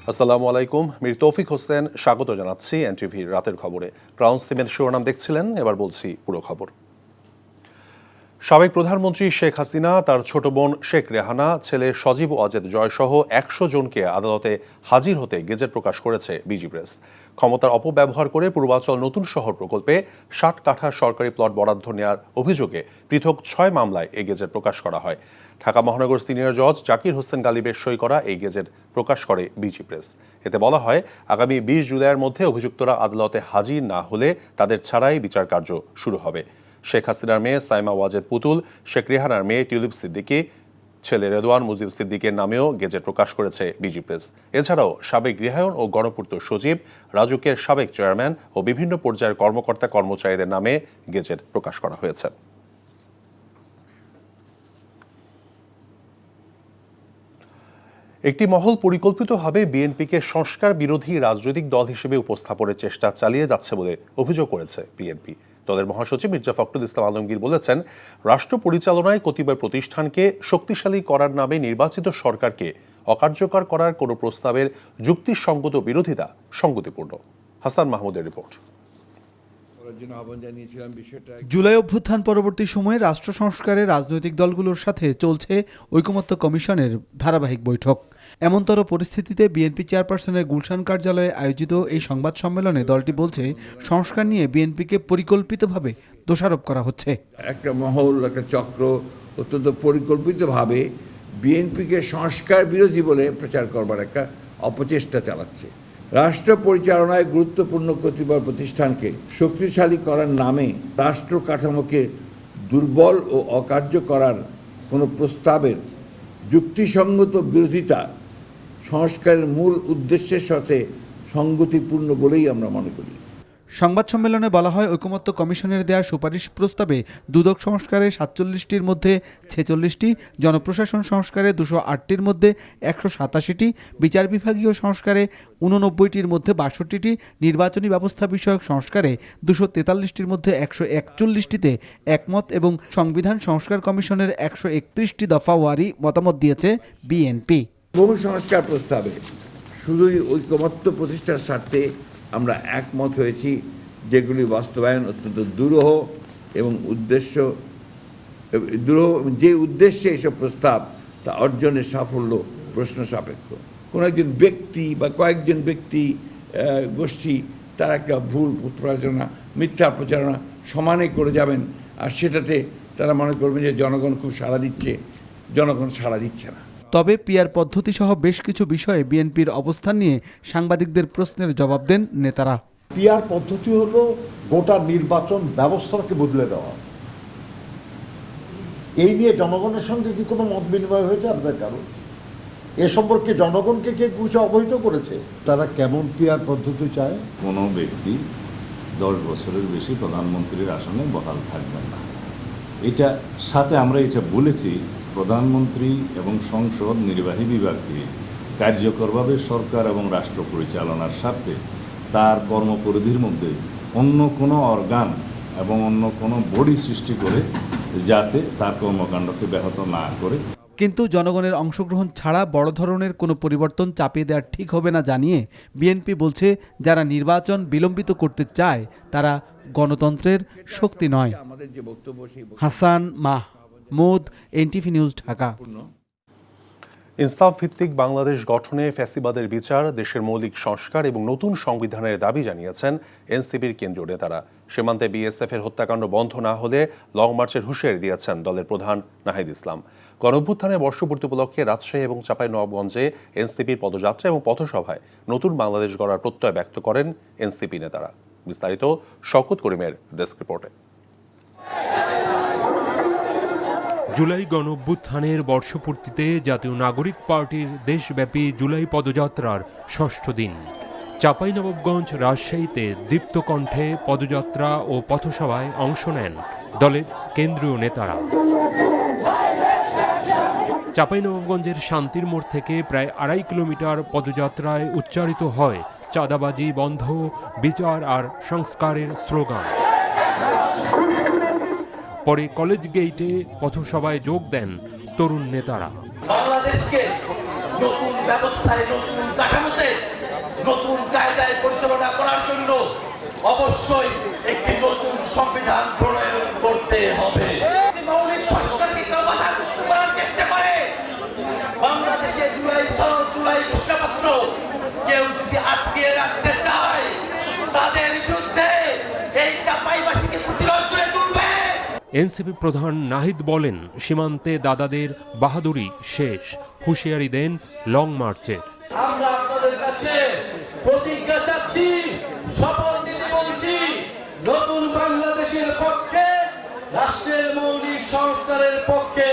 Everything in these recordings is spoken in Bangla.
আসসালামু আলাইকুম, মীর তৌফিক হোসেন স্বাগত জানাচ্ছি এনটিভির রাতের খবরে। ক্রাউন সিমেন্ট শিরোনাম দেখছিলেন, এবার বলছি পুরো খবর। সাবেক প্রধানমন্ত্রী শেখ হাসিনা, তার ছোট বোন শেখ রেহানা, ছেলে সজীব ওয়াজেদ জয়সহ 100 জনকে আদালতে হাজির হতে গেজেট প্রকাশ করেছে বিজি প্রেস। ক্ষমতার অপব্যবহার করে পূর্বাঞ্চল নতুন শহর প্রকল্পে 60 কাঠা সরকারি প্লট বরাদ্দ নেওয়ার অভিযোগে পৃথক 6 মামলায় এই গেজেট প্রকাশ করা হয়। ঢাকা মহানগর সিনিয়র জজ জাকির হোসেন গালিবের সই করা এই গেজেট প্রকাশ করে বিজি প্রেস। এতে বলা হয়, আগামী 20 জুলাইয়ের মধ্যে অভিযুক্তরা আদালতে হাজির না হলে তাদের ছাড়াই বিচার কার্য শুরু হবে। শেখ হাসিনার মেয়ে সাইমা ওয়াজেদ পুতুল, শেখ রেহানার মেয়ে টিউলিপ সিদ্দিকী, ছেলে রেদওয়ান মুজিব সিদ্দিকের নামেও গেজেট প্রকাশ করেছে বিজি প্রেস। এছাড়াও সাবেক গৃহায়ণ ও গণপূর্ত সচিব, রাজুকের সাবেক চেয়ারম্যান ও বিভিন্ন পর্যায়ের কর্মকর্তা কর্মচারীদের নামে গেজেট প্রকাশ করা হয়েছে। একটি মহল পরিকল্পিতভাবে বিএনপিকে সংস্কার বিরোধী রাজনৈতিক দল হিসেবে উপস্থাপনের চেষ্টা চালিয়ে যাচ্ছে বলে অভিযোগ করেছে বিএনপি। দলের মহাসচিব মির্জা ফখরুল ইসলাম আলমগীর বলেছেন, রাষ্ট্র পরিচালনায় কতিপয় প্রতিষ্ঠানকে শক্তিশালী করার নামে নির্বাচিত সরকারকে অকার্যকর করার কোনো প্রস্তাবের যুক্তিসঙ্গত বিরোধিতা সংগতিপূর্ণ। হাসান মাহমুদের রিপোর্ট। জুলাই অভ্যুত্থান পরবর্তী সময়ে রাষ্ট্র সংস্কারে রাজনৈতিক দলগুলোর সাথে চলছে ঐকমত্য কমিশনের ধারাবাহিক বৈঠক। এমনতর পরিস্থিতিতে বিএনপি চেয়ারপারসনের গুলশান কার্যালয়ে আয়োজিত এই সংবাদ সম্মেলনে দলটি বলছে, সংস্কার নিয়ে বিএনপিকে পরিকল্পিতভাবে দোষারোপ করা হচ্ছে। একটা মহল, একটা চক্র অত্যন্ত পরিকল্পিতভাবে বিএনপিকে সংস্কার বিরোধী বলে প্রচার করবার একটা অপচেষ্টা চালাচ্ছে। রাষ্ট্র পরিচালনায় গুরুত্বপূর্ণ কতিপয় প্রতিষ্ঠানকে শক্তিশালী করার নামে রাষ্ট্র কাঠামোকে দুর্বল ও অকার্য করার কোনো প্রস্তাবের যুক্তিসঙ্গত বিরোধিতা সংস্কারের মূল উদ্দেশ্যের সাথে সঙ্গতিপূর্ণ বলেই আমরা মনে করি। সংবাদ সম্মেলনে বলা হয়, ঐকমত্য কমিশনের দেওয়া সুপারিশ প্রস্তাবে দুদক সংস্কারে 47টির মধ্যে 46টি, জনপ্রশাসন সংস্কারে 208টির মধ্যে 187টি, বিচার বিভাগীয় সংস্কারে 89টির মধ্যে 62টি, নির্বাচনী ব্যবস্থা বিষয়ক সংস্কারে 243টির মধ্যে 141টিতে একমত এবং সংবিধান সংস্কার কমিশনের 131টি দফা ওয়ারি মতামত দিয়েছে বিএনপি। বহু সংস্কার প্রস্তাবে শুধুই ঐকমত্য প্রতিষ্ঠার স্বার্থে আমরা একমত হয়েছি, যেগুলি বাস্তবায়ন অত্যন্ত দুরূহ এবং যে উদ্দেশ্যে এসব প্রস্তাব তা অর্জনের সাফল্য প্রশ্ন সাপেক্ষ। কোনো একজন ব্যক্তি বা কয়েকজন ব্যক্তি গোষ্ঠী তারা একটা ভুল প্রচারণা, মিথ্যা প্রচারণা সমানে করে যাবেন, আর সেটাতে তারা মনে করবেন যে জনগণ খুব সাড়া দিচ্ছে। জনগণ সাড়া দিচ্ছে না। তবে পিআর পদ্ধতি সহ বেশ কিছু বিষয়ে বিএনপির অবস্থান নিয়ে সাংবাদিকদের প্রশ্নের জবাব দেন নেতারা। পিআর পদ্ধতি হলো গোটা নির্বাচন ব্যবস্থাকে বদলে দেওয়া। এই নিয়ে জনগণের সঙ্গে কি কোনো মত বিনিময় হয়েছে আপনাদের কারো? এ সম্পর্কে জনগণকে কে কিছু অবহিত করেছে? তারা কেমন পিআর পদ্ধতি চায়? কোনো ব্যক্তি 10 বছরের বেশি প্রধানমন্ত্রীর আসনে বহাল থাকবেন না। এটা সাথে আমরা এটা বলেছি, প্রধানমন্ত্রী এবং সংসদ নির্বাহী বিভাগকে কার্যকরভাবে সরকার এবং রাষ্ট্র পরিচালনার স্বার্থে তার কর্মপরিধির মধ্যে অন্য কোনো অর্গান এবং অন্য কোনো বডি সৃষ্টি করে যাতে তার কর্মকাণ্ডকে ব্যাহত না করে। কিন্তু জনগণের অংশগ্রহণ ছাড়া বড় ধরনের কোনো পরিবর্তন চাপিয়ে দেওয়া ঠিক হবে না জানিয়ে বিএনপি বলছে, যারা নির্বাচন বিলম্বিত করতে চায় তারা গণতন্ত্রের শক্তি নয়। Hasan Mahmud, NTV news, Dhaka. ইনসাফ ভিত্তিক বাংলাদেশ গঠনে ফ্যাসিবাদের বিচার, দেশের মৌলিক সংস্কার এবং নতুন সংবিধানের দাবি জানিয়েছেন এনসিপির কেন্দ্রীয় নেতারা। সীমান্তে বিএসএফের হত্যাকাণ্ড বন্ধ না হলে লং মার্চের হুঁশিয়ারি দিয়েছেন দলের প্রধান নাহিদ ইসলাম। গণঅভ্যুত্থানের বর্ষপূর্তি উপলক্ষে রাজশাহী এবং চাঁপাইনবাবগঞ্জে এনসিপির পদযাত্রা এবং পথসভায় নতুন বাংলাদেশ গড়ার প্রত্যয় ব্যক্ত করেন এনসিপি নেতারা। বিস্তারিত শওকত করিমের ডেস্ক রিপোর্টে। জুলাই গণঅভ্যুত্থানের বর্ষপূর্তিতে জাতীয় নাগরিক পার্টির দেশব্যাপী জুলাই পদযাত্রার ৬ষ্ঠ দিন। চাঁপাইনবাবগঞ্জ, রাজশাহীতে দীপ্ত কণ্ঠে পদযাত্রা ও পথসভায় অংশ নেন দলের কেন্দ্রীয় নেতারা। চাঁপাইনবাবগঞ্জের শান্তির মোড় থেকে প্রায় ২.৫ কিলোমিটার পদযাত্রায় উচ্চারিত হয় চাঁদাবাজি বন্ধ, বিচার আর সংস্কারের স্লোগান। পরে কলেজ গেইটে পথসভায় যোগ দেন তরুণ নেতারা। বাংলাদেশকে নতুন ব্যবস্থায়, নতুন কাঠামোতে নতুন কায়দায় পরিচালনা করার জন্য অবশ্যই একটি নতুন সংবিধান প্রণয়ন করতে হবে। মৌলিক সংস্কারকে কেউ বাধাগ্রস্ত করার চেষ্টা করে, বাংলাদেশে জুলাই ঘোষণাপত্র কেউ যদি আটকে রাখতে চায়, তাদের বিরুদ্ধে এই চাপাইবাসীকে প্রতিরোধ করে তুলবে। এনসিপি প্রধান নাহিদ বলেন, সীমান্তে দাদাদের বাহাদুরি শেষ, হুঁশিয়ারি দেন লং মার্চের। আমরা আপনাদের কাছে প্রতিজ্ঞা চাচ্ছি, শপথ নিতে বলছি, নতুন বাংলাদেশের পক্ষে, রাষ্ট্রের মৌলিক সংস্কারের পক্ষে।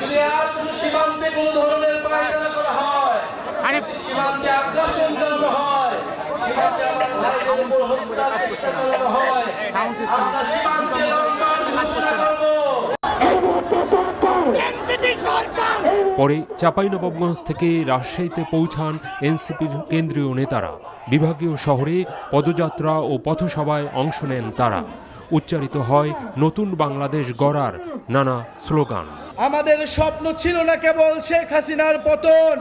যদি আর কোনো সীমান্তে কোনো ধরনের পায়তারা করা হয়, সীমান্তে আগ্রাসন চালানো হয়, সীমান্তে আমাদের ভাইদের উপর হত্যার চেষ্টা চালানো হয়, আমরা সীমান্তে লং মার্চ ঘোষণা করব। পরে চাঁপাইনবাবগঞ্জ থেকে রাজশাহীতে পৌঁছান এনসিপির কেন্দ্রীয় নেতারা। বিভাগীয় শহরে পদযাত্রা ও পথসভায় অংশ নেন তারা। উচ্চারিত হয় নতুন বাংলাদেশ গড়ার নানা স্লোগান। আমাদের স্বপ্ন ছিল না কেবল শেখ হাসিনার পতন,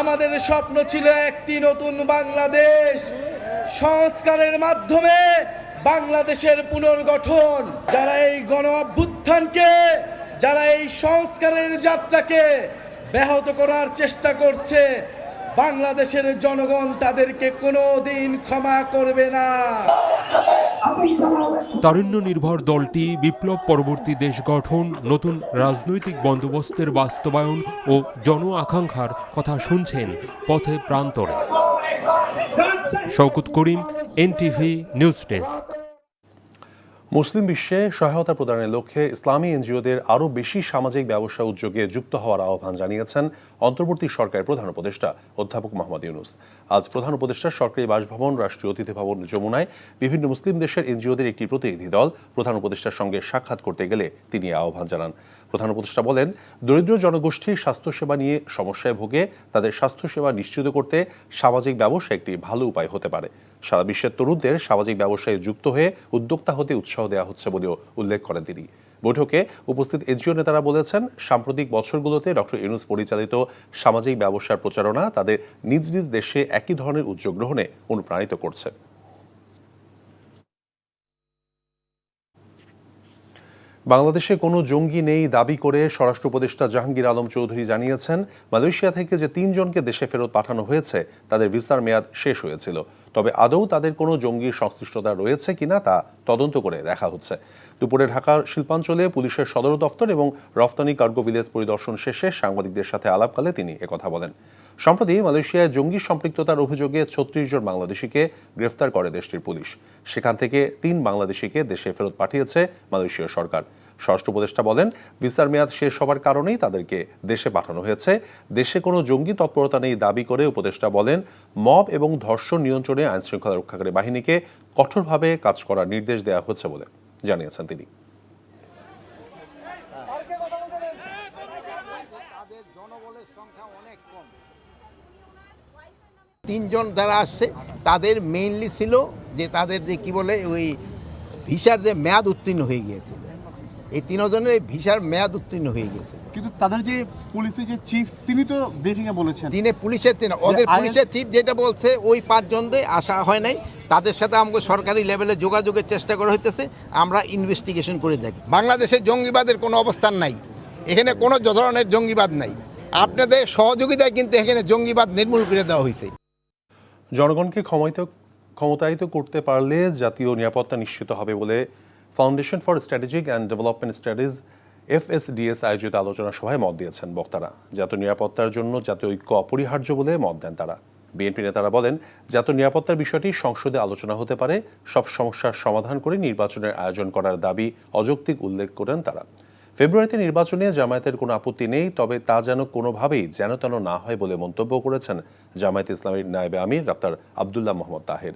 আমাদের স্বপ্ন ছিল একটি নতুন বাংলাদেশ, সংস্কারের মাধ্যমে বাংলাদেশের পুনর্গঠন। যারা এই গণ অভ্যুত্থানকে, যারা এই সংস্কারের যাত্রাকে ব্যাহত করার চেষ্টা করছে, বাংলাদেশের জনগণ তাদেরকে কোনোদিন ক্ষমা করবে না। তারুণ্য নির্ভর দলটি বিপ্লব পরবর্তী দেশ গঠন, নতুন রাজনৈতিক বন্দোবস্তের বাস্তবায়ন ও জন আকাঙ্ক্ষার কথা শুনছেন পথে প্রান্তরে। শওকত করিম, এনটিভি নিউজ ডেস্ক। মুসলিম বিশ্বে সহায়তা প্রদানের লক্ষ্যে ইসলামী এনজিওদের আরও বেশি সামাজিক ব্যবসা উদ্যোগে যুক্ত হওয়ার আহ্বান জানিয়েছেন অন্তর্বর্তী সরকারের প্রধান উপদেষ্টা অধ্যাপক মোহাম্মদ ইউনূস। আজ প্রধান উপদেষ্টার সরকারি বাসভবন রাষ্ট্রীয় অতিথি ভবন যমুনায় বিভিন্ন মুসলিম দেশের এনজিওদের একটি প্রতিনিধি দল প্রধান উপদেষ্টার সঙ্গে সাক্ষাৎ করতে গেলে তিনি আহ্বান জানান। প্রধান উপদেষ্টা বলেন, দরিদ্র জনগোষ্ঠীর স্বাস্থ্যসেবা নিয়ে সমস্যায় ভোগে তাদের স্বাস্থ্যসেবা নিশ্চিত করতে সামাজিক ব্যবসা একটি ভালো উপায় হতে পারে। সারা বিশ্বের তরুণদের সামাজিক ব্যবসায় যুক্ত হয়ে উদ্যোক্তা হতে উৎসাহ দেওয়া হচ্ছে বলেও উল্লেখ করেন তিনি। বৈঠকে উপস্থিত এনজিও নেতারা বলেছেন, সাম্প্রতিক বছরগুলোতে ডক্টর ইউনূস পরিচালিত সামাজিক ব্যবসার প্রচারণা তাদের নিজ নিজ দেশে একই ধরনের উদ্যোগ গ্রহণে অনুপ্রাণিত করছে। বাংলাদেশে কোনো জঙ্গি নেই দাবি করে স্বরাষ্ট্র উপদেষ্টা জাহাঙ্গীর আলম চৌধুরী জানিয়েছেন, মালয়েশিয়া থেকে যে 3 জনকে দেশে ফেরত পাঠানো হয়েছে তাদের ভিসার মেয়াদ শেষ হয়েছিল, তবে আদৌ তাদের কোনো জঙ্গি সংশ্লিষ্টতা রয়েছে কিনা তা তদন্ত করে দেখা হচ্ছে। দুপুরে ঢাকার শিল্পাঞ্চলে পুলিশের সদর দফতর এবং রফতানি কার্গো ভিলেজ পরিদর্শন শেষে সাংবাদিকদের সাথে আলাপকালে তিনি একথা বলেন। সম্প্রতি মালয়েশিয়ায় জঙ্গি সম্পৃক্ততার অভিযোগে 36 জন বাংলাদেশিকে গ্রেফতার করে দেশটির পুলিশ। সেখান থেকে 3 বাংলাদেশিকে দেশে ফেরত পাঠিয়েছে মালয়েশিয়া সরকার। স্বরাষ্ট্র উপদেষ্টা বলেন, ভিসার মেয়াদ শেষ হবার কারণেই তাদেরকে দেশে পাঠানো হয়েছে। দেশে কোনো জঙ্গি তৎপরতা নেই দাবি করে উপদেষ্টা বলেন, মব এবং ধর্ষণ নিয়ন্ত্রণে আইনশৃঙ্খলা রক্ষাকারী বাহিনীকে কঠোরভাবে কাজ করার নির্দেশ দেওয়া হচ্ছে বলে জানিয়েছেন তিনি। তিনজন যারা আসছে তাদের মেইনলি ছিল যে তাদের যে কি বলে ওই ভিসার যে মেয়াদ উত্তীর্ণ হয়ে গিয়েছিল, এই 3 জনের ভিসার মেয়াদ উত্তীর্ণ হয়ে গেছে। কিন্তু তাদের যে পুলিশের যে চিফ তিনি তো ব্রিফিংয়ে বলেছেন, ওদের পুলিশের চিফ যেটা বলছে ওই 5 জনদের আসা হয় নাই, তাদের সাথে আমাকে সরকারি লেভেলে যোগাযোগের চেষ্টা করা হইতেছে, আমরা ইনভেস্টিগেশন করে দেখব। বাংলাদেশের জঙ্গিবাদের কোনো অবস্থান নাই, এখানে কোনো ধরনের জঙ্গিবাদ নাই, আপনাদের সহযোগিতায় কিন্তু এখানে জঙ্গিবাদ নির্মূল করে দেওয়া হয়েছে। জনগণকে ক্ষমতায়িত করতে পারলে জাতীয় নিরাপত্তা নিশ্চিত হবে বলে foundation for strategic and development studies FSDS আয়োজিত আলোচনা সভায় মত দিয়েছেন বক্তারা। জাতীয় নিরাপত্তার জন্য জাতীয় ঐক্য অপরিহার্য বলে মত দেন তারা। বিএনপি নেতারা বলেন, জাতীয় নিরাপত্তার বিষয়টি সংসদে আলোচনা হতে পারে, সব সমস্যার সমাধান করে নির্বাচনের আয়োজন করার দাবি অযৌক্তিক উল্লেখ করেন তারা। ফেব্রুয়ারিতে নির্বাচনে জামায়াতের কোনো আপত্তি নেই, তবে তা যেন কোনোভাবেই যেন তেন না হয় বলে মন্তব্য করেছেন জামায়াত ইসলামীর নায়েবে আমির ডাক্তার আবদুল্লাহ মোহাম্মদ তাহের।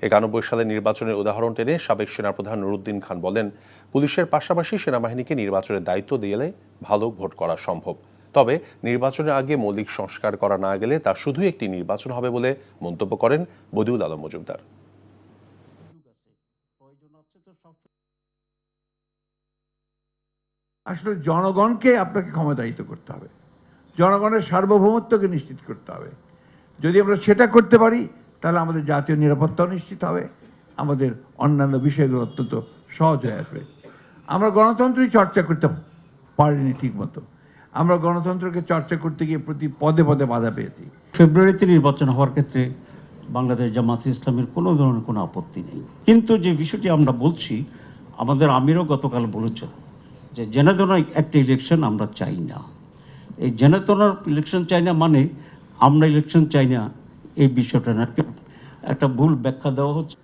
91 সালে নির্বাচনের উদাহরণ টেনে সাবেক সেনাপ্রধান নুরুদ্দিন খান বলেন, পুলিশের পাশাপাশি সেনাবাহিনীকে নির্বাচনের দায়িত্ব দিলে ভালো ভোট করা সম্ভব, তবে নির্বাচনের আগে মৌলিক সংস্কার করা না গেলে তা শুধুই একটি নির্বাচন হবে বলে মন্তব্য করেন বদিউল আলম মজুমদার। আসলে জনগণকে আপনাকে ক্ষমতায়িত করতে হবে, জনগণের সার্বভৌমত্বকে নিশ্চিত করতে হবে। যদি আমরা সেটা করতে পারি তাহলে আমাদের জাতীয় নিরাপত্তাও নিশ্চিত হবে, আমাদের অন্যান্য বিষয়গুলো অত্যন্ত সহজ হয়ে আসবে। আমরা গণতন্ত্রই চর্চা করতে পারিনি ঠিকমতো, আমরা গণতন্ত্রকে চর্চা করতে গিয়ে প্রতি পদে পদে বাধা পেয়েছি। ফেব্রুয়ারিতে নির্বাচন হওয়ার ক্ষেত্রে বাংলাদেশ জামায়াতে ইসলামের কোনো ধরনের কোনো আপত্তি নেই, কিন্তু যে বিষয়টি আমরা বলছি, আমাদের আমিরও গতকাল বলেছেন যে জেনাতনা একটা ইলেকশন আমরা চাই না। এই জেনাতনার ইলেকশন চাই না মানে আমরা ইলেকশন চাই না, এই বিষয়টা না, একটা ভুল ব্যাখ্যা দেওয়া হচ্ছে।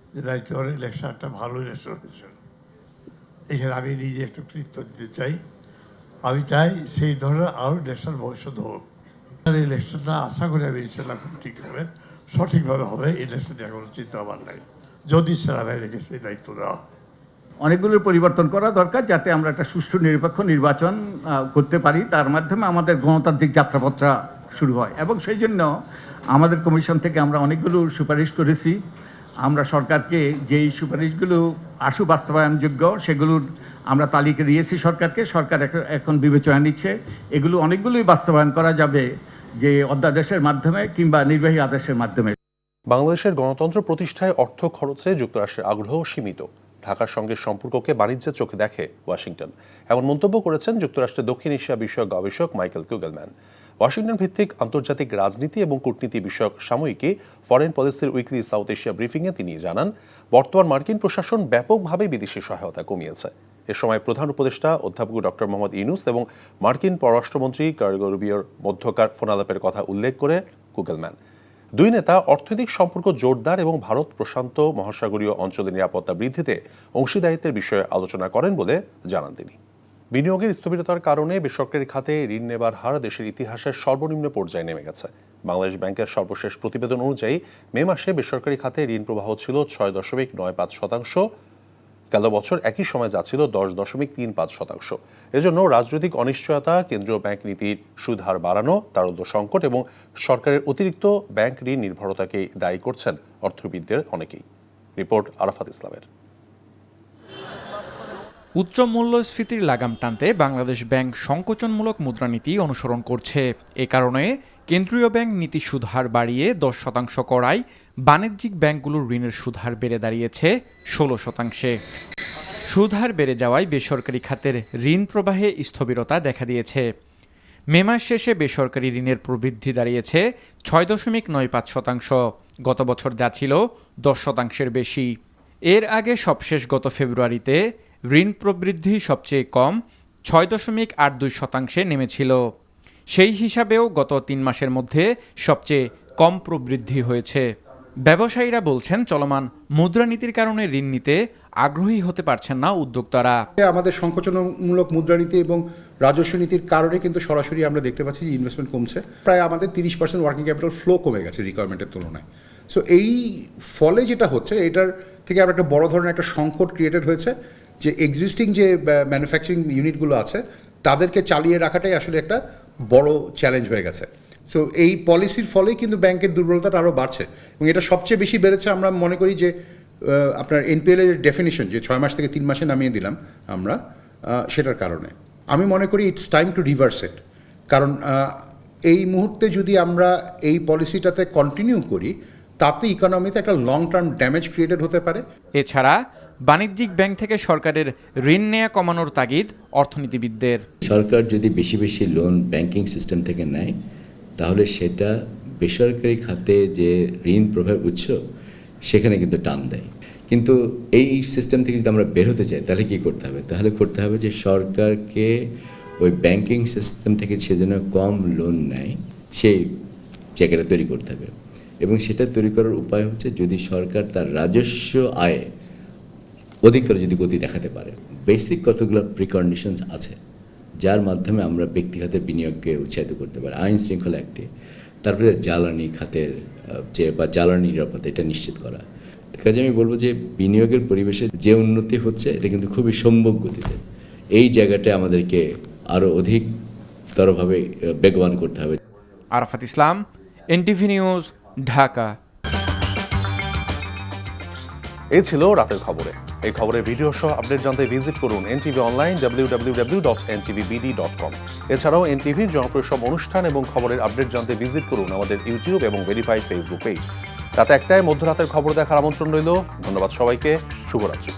ইলেকশন একটা ভালো ইলেকশন হয়েছিল, এখানে আমি নিজে একটু কৃত্য দিতে চাই। আমি চাই সেই ধরনের আরও ইলেকশন ভবিষ্যৎ হোক। ইলেকশনটা আশা করি আমি ইনশাল্লাহ খুব ঠিকভাবে সঠিকভাবে হবে, ইলেকশন নিয়ে কোনো চিন্তা আমার নাই, যদি সেনাবাহিনীকে সেই দায়িত্ব দেওয়া হয়। অনেকগুলো পরিবর্তন করা দরকার যাতে আমরা একটা সুষ্ঠু নিরপেক্ষ নির্বাচন করতে পারি, তার মাধ্যমে আমাদের গণতান্ত্রিক যাত্রাপথটা শুরু হয়। এবং সেই জন্য আমাদের কমিশন থেকে আমরা অনেকগুলো সুপারিশ করেছি। আমরা সরকারকে যেই সুপারিশগুলো আশু বাস্তবায়নযোগ্য সেগুলোর আমরা তালিকা দিয়েছি সরকারকে, সরকার এখন বিবেচনা নিচ্ছে। এগুলো অনেকগুলোই বাস্তবায়ন করা যাবে যে অধ্যাদেশের মাধ্যমে কিংবা নির্বাহী আদেশের মাধ্যমে। বাংলাদেশের গণতন্ত্র প্রতিষ্ঠায় অর্থ খরচে যুক্তরাষ্ট্রের আগ্রহ সীমিত, ঢাকার সঙ্গে সম্পর্ককে বাণিজ্যের চোখে দেখে ওয়াশিংটন, এমন মন্তব্য করেছেন যুক্তরাষ্ট্রের দক্ষিণ এশিয়া বিষয়ক গবেষক মাইকেল কুগেলম্যান। ওয়াশিংটন ভিত্তিক আন্তর্জাতিক রাজনীতি এবং কূটনীতি বিষয়ক সাময়িকী ফরেন পলিসির উইকলি সাউথ এশিয়া ব্রিফিংয়ে তিনি জানান, বর্তমান মার্কিন প্রশাসন ব্যাপকভাবে বিদেশি সহায়তা কমিয়েছে। এ সময় প্রধান উপদেষ্টা অধ্যাপক ডক্টর মোহাম্মদ ইউনুস এবং মার্কিন পররাষ্ট্রমন্ত্রী কার্গো রুবিওর মধ্যকার ফোনালাপের কথা উল্লেখ করে কুগেলম্যান দুই নেতা অর্থনৈতিক সম্পর্ক জোরদার এবং ভারত প্রশান্ত মহাসাগরীয় অঞ্চলের নিরাপত্তা বৃদ্ধিতে অংশীদারিত্বের বিষয়ে আলোচনা করেন বলে জানান তিনি। বিনিয়োগের স্থবিরতার কারণে বেসরকারি খাতে ঋণ নেবার হার দেশের ইতিহাসের সর্বনিম্ন পর্যায়ে নেমে গেছে। বাংলাদেশ ব্যাংকের সর্বশেষ প্রতিবেদন অনুযায়ী মে মাসে বেসরকারি খাতে ঋণ প্রবাহ ছিল 6.95%, গেল বছর একই সময় যা ছিল 10.35%। এজন্য রাজনৈতিক অনিশ্চয়তা, কেন্দ্রীয় ব্যাংক নীতির সুদ হার বাড়ানো, তারল্য সংকট এবং সরকারের অতিরিক্ত ব্যাংক ঋণ নির্ভরতাকে দায়ী করছেন অর্থবিদদের অনেকেই। রিপোর্ট আরাফাত ইসলামের। উচ্চ মূল্যস্ফীতির লাগাম টানতে বাংলাদেশ ব্যাংক সংকোচনমূলক মুদ্রানীতি অনুসরণ করছে। এ কারণে কেন্দ্রীয় ব্যাংক নীতি সুদহার বাড়িয়ে 10% করায় বাণিজ্যিক ব্যাংকগুলোর ঋণের সুদহার বেড়ে দাঁড়িয়েছে 16%। সুদহার বেড়ে যাওয়ায় বেসরকারি খাতের ঋণ প্রবাহে স্থবিরতা দেখা দিয়েছে। মে মাস শেষে বেসরকারি ঋণের প্রবৃদ্ধি দাঁড়িয়েছে 6.95%, গত বছর যা ছিল 10%-এর বেশি। এর আগে সবশেষ গত ফেব্রুয়ারিতে ঋণ প্রবৃদ্ধি সবচেয়ে কম 6.82%-এ নেমেছিল। সেই হিসাবেও গত 3 মাসের মধ্যে সবচেয়ে কম প্রবৃদ্ধি হয়েছে। ব্যবসায়ীরা বলছেন, চলমান মুদ্রানীতির কারণে ঋণ নিতে আগ্রহী হতে পারছেন না উদ্যোক্তারা। আমাদের সংকোচনমূলক মুদ্রানীতি এবং রাজস্ব নীতির কারণে কিন্তু সরাসরি আমরা দেখতে পাচ্ছি যে ইনভেস্টমেন্ট কমছে। প্রায় আমাদের 30% ওয়ার্কিং ক্যাপিটাল ফ্লো কমে গেছে রিকোয়ারমেন্টের তুলনায়। সো এই ফলে যেটা হচ্ছে, এটার থেকে আবার একটা বড় ধরনের একটা সংকট ক্রিয়েটেড হয়েছে যে এক্সিস্টিং যে ম্যানুফ্যাকচারিং ইউনিটগুলো আছে তাদেরকে চালিয়ে রাখাটাই আসলে একটা বড় চ্যালেঞ্জ হয়ে গেছে। সো এই পলিসির ফলেই কিন্তু ব্যাংকের দুর্বলতাটা আরও বাড়ছে এবং এটা সবচেয়ে বেশি বেড়েছে আমরা মনে করি যে আপনার এনপিএল এর ডেফিনিশন যে 6 মাস থেকে 3 মাসে নামিয়ে দিলাম আমরা, সেটার কারণে আমি মনে করি ইটস টাইম টু রিভার্স ইট। কারণ এই মুহূর্তে যদি আমরা এই পলিসিটাতে কন্টিনিউ করি তাতে ইকোনমিতে একটা লং টার্ম ড্যামেজ ক্রিয়েটেড হতে পারে। এছাড়া বাণিজ্যিক ব্যাংক থেকে সরকারের ঋণ নেয়া কমানোর তাগিদ অর্থনীতিবিদদের। সরকার যদি বেশি বেশি লোন ব্যাংকিং সিস্টেম থেকে নেয় তাহলে সেটা বেসরকারি খাতে যে ঋণ প্রবাহের উৎস সেখানে কিন্তু টান দেয়। কিন্তু এই সিস্টেম থেকে যদি আমরা বের হতে চাই তাহলে কী করতে হবে? তাহলে করতে হবে যে সরকারকে ওই ব্যাংকিং সিস্টেম থেকে সে যেন কম লোন নেয় সেই জায়গাটা তৈরি করতে হবে। এবং সেটা তৈরি করার উপায় হচ্ছে যদি সরকার তার রাজস্ব আয়ে অধিকতর যদি গতি দেখাতে পারে। বেসিক কতগুলো প্রিকন্ডিশনস আছে যার মাধ্যমে আমরা ব্যক্তিগতের বিনিয়োগকে উৎসাহিত করতে পারি। আইন শৃঙ্খলা একটি, তারপরে জ্বালানি খাতের যে বা জ্বালানি নিরাপত্তা এটা নিশ্চিত করা। কাজে আমি বলবো যে বিনিয়োগের পরিবেশে যে উন্নতি হচ্ছে এটা কিন্তু খুবই সম্ভব গতিতে। এই জায়গাটা আমাদেরকে আরও অধিকতরভাবে বেগবান করতে হবে। আরাফাত ইসলাম, এনটিভি নিউজ, ঢাকা। এই ছিল রাতের খবরে। এই খবরের ভিডিও সহ আপডেট জানতে ভিজিট করুন এনটিভি অনলাইন www.ntvbd.com। এছাড়াও এনটিভির জনপ্রিয় সব অনুষ্ঠান এবং খবরের আপডেট জানতে ভিজিট করুন আমাদের ইউটিউব এবং ভেরিফাইড ফেসবুক পেজ। রাত 1টায় মধ্যরাতের খবর দেখার আমন্ত্রণ রইল। ধন্যবাদ সবাইকে। শুভরাত্রি।